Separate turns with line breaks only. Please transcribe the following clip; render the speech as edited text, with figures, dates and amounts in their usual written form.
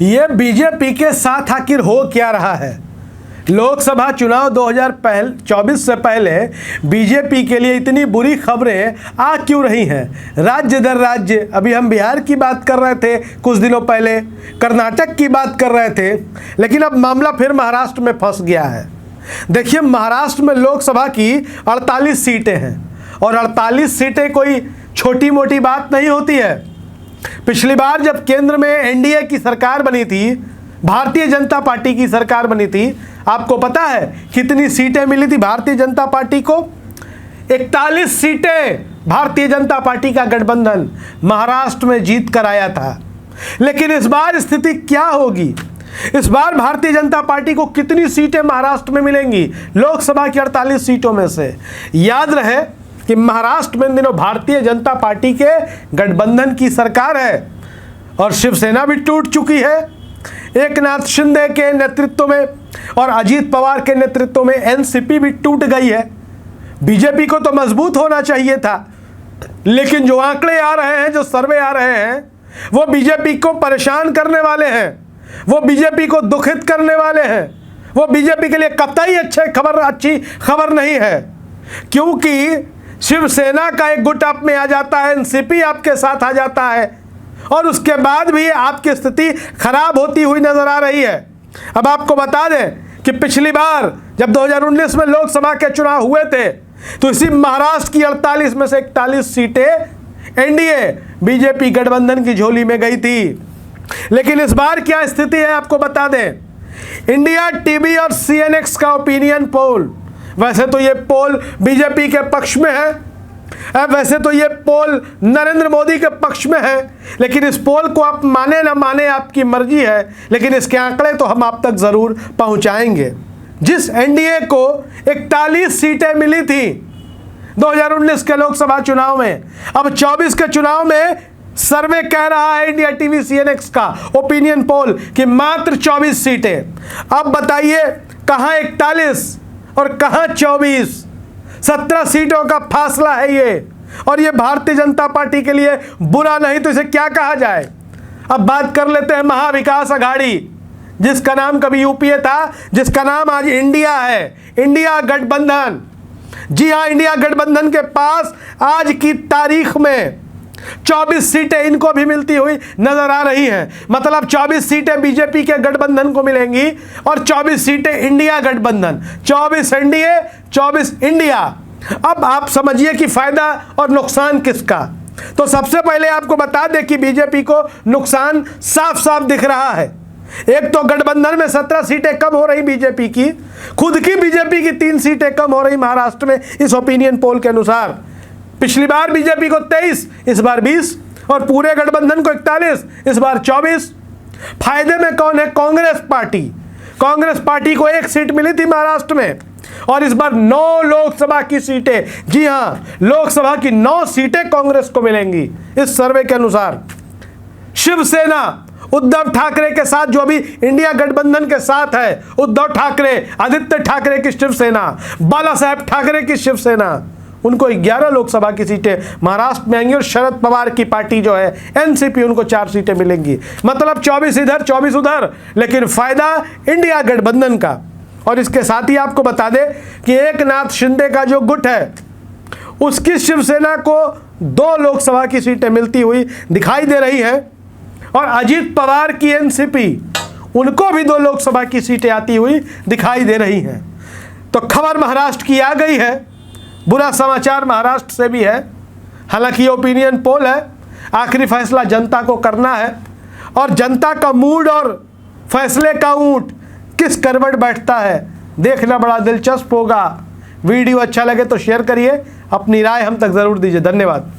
ये बीजेपी के साथ आखिर हो क्या रहा है? लोकसभा चुनाव 2024 से पहले बीजेपी के लिए इतनी बुरी खबरें आ क्यों रही हैं? राज्य दर राज्य, अभी हम बिहार की बात कर रहे थे, कुछ दिनों पहले कर्नाटक की बात कर रहे थे, लेकिन अब मामला फिर महाराष्ट्र में फंस गया है। देखिए, महाराष्ट्र में लोकसभा की 48 सीटें हैं और 48 सीटें कोई छोटी मोटी बात नहीं होती है। पिछली बार जब केंद्र में एनडीए की सरकार बनी थी, भारतीय जनता पार्टी की सरकार बनी थी, आपको पता है कितनी सीटें मिली थी भारतीय जनता पार्टी को? 41 सीटें भारतीय जनता पार्टी का गठबंधन महाराष्ट्र में जीत कर आया था। लेकिन इस बार स्थिति क्या होगी? इस बार भारतीय जनता पार्टी को कितनी सीटें महाराष्ट्र में मिलेंगी लोकसभा की 48 सीटों में से? याद रहे कि महाराष्ट्र में इन दिनों भारतीय जनता पार्टी के गठबंधन की सरकार है और शिवसेना भी टूट चुकी है। एकनाथ शिंदे के नेतृत्व में और अजीत पवार के नेतृत्व में एनसीपी भी टूट गई है। बीजेपी को तो मजबूत होना चाहिए था, लेकिन जो आंकड़े आ रहे हैं, जो सर्वे आ रहे हैं, वो बीजेपी को परेशान करने वाले हैं, वो बीजेपी को दुखित करने वाले हैं, वो बीजेपी के लिए कतई अच्छी खबर नहीं है। क्योंकि शिवसेना का एक गुट आप में आ जाता है, एनसीपी आपके साथ आ जाता है और उसके बाद भी आपकी स्थिति खराब होती हुई नजर आ रही है। अब आपको बता दें कि पिछली बार जब 2019 में लोकसभा के चुनाव हुए थे, तो इसी महाराष्ट्र की 48 में से 41 सीटें एनडीए बीजेपी गठबंधन की झोली में गई थी। लेकिन इस बार क्या स्थिति है आपको बता दें। इंडिया टीवी और सीएनएक्स का ओपिनियन पोल, वैसे तो ये पोल बीजेपी के पक्ष में है, वैसे तो ये पोल नरेंद्र मोदी के पक्ष में है, लेकिन इस पोल को आप माने ना माने आपकी मर्जी है, लेकिन इसके आंकड़े तो हम आप तक जरूर पहुंचाएंगे। जिस एनडीए को 41 सीटें मिली थी 2019 के लोकसभा चुनाव में, अब 24 के चुनाव में सर्वे कह रहा है इंडिया टीवी सीएनएक्स का ओपिनियन पोल कि मात्र 24 सीटें। अब बताइए कहां 41 और कहां 24? 17 सीटों का फासला है ये, और ये भारतीय जनता पार्टी के लिए बुरा नहीं तो इसे क्या कहा जाए। अब बात कर लेते हैं महाविकास अघाड़ी, जिसका नाम कभी यूपीए था, जिसका नाम आज इंडिया है, इंडिया गठबंधन। जी हाँ, इंडिया गठबंधन के पास आज की तारीख में 24 सीटें इनको भी मिलती हुई नजर आ रही हैं। मतलब 24 सीटें बीजेपी के गठबंधन को मिलेंगी और 24 सीटें इंडिया गठबंधन, 24 एनडीए 24 इंडिया। अब आप समझिए कि फायदा और नुकसान किसका। तो सबसे पहले आपको बता दें कि बीजेपी को नुकसान साफ साफ दिख रहा है। एक तो गठबंधन में 17 सीटें कम हो रही बीजेपी की, खुद की बीजेपी की 3 सीटें कम हो रही महाराष्ट्र में इस ओपिनियन पोल के अनुसार। पिछली बार बीजेपी को 23, इस बार 20 और पूरे गठबंधन को 41, इस बार 24। फायदे में कौन है? कांग्रेस पार्टी। कांग्रेस पार्टी को 1 सीट मिली थी महाराष्ट्र में और इस बार 9 लोकसभा की सीटें, जी हां, लोकसभा की 9 सीटें कांग्रेस को मिलेंगी इस सर्वे के अनुसार। शिवसेना उद्धव ठाकरे के साथ, जो अभी इंडिया गठबंधन के साथ है, उद्धव ठाकरे, आदित्य ठाकरे की शिवसेना, बाला साहेब ठाकरे की शिवसेना, उनको 11 लोकसभा की सीटें महाराष्ट्र में आएंगी और शरद पवार की पार्टी जो है एनसीपी, उनको 4 सीटें मिलेंगी। मतलब 24 इधर 24 उधर, लेकिन फायदा इंडिया गठबंधन का। और इसके साथ ही आपको बता दें कि एकनाथ शिंदे का जो गुट है, उसकी शिवसेना को 2 लोकसभा की सीटें मिलती हुई दिखाई दे रही है और अजीत पवार की एनसीपी, उनको भी 2 लोकसभा की सीटें आती हुई दिखाई दे रही हैं। तो खबर महाराष्ट्र की आ गई है, बुरा समाचार महाराष्ट्र से भी है। हालांकि ये ओपिनियन पोल है, आखिरी फैसला जनता को करना है और जनता का मूड और फैसले का ऊंट किस करवट बैठता है, देखना बड़ा दिलचस्प होगा। वीडियो अच्छा लगे तो शेयर करिए, अपनी राय हम तक जरूर दीजिए। धन्यवाद।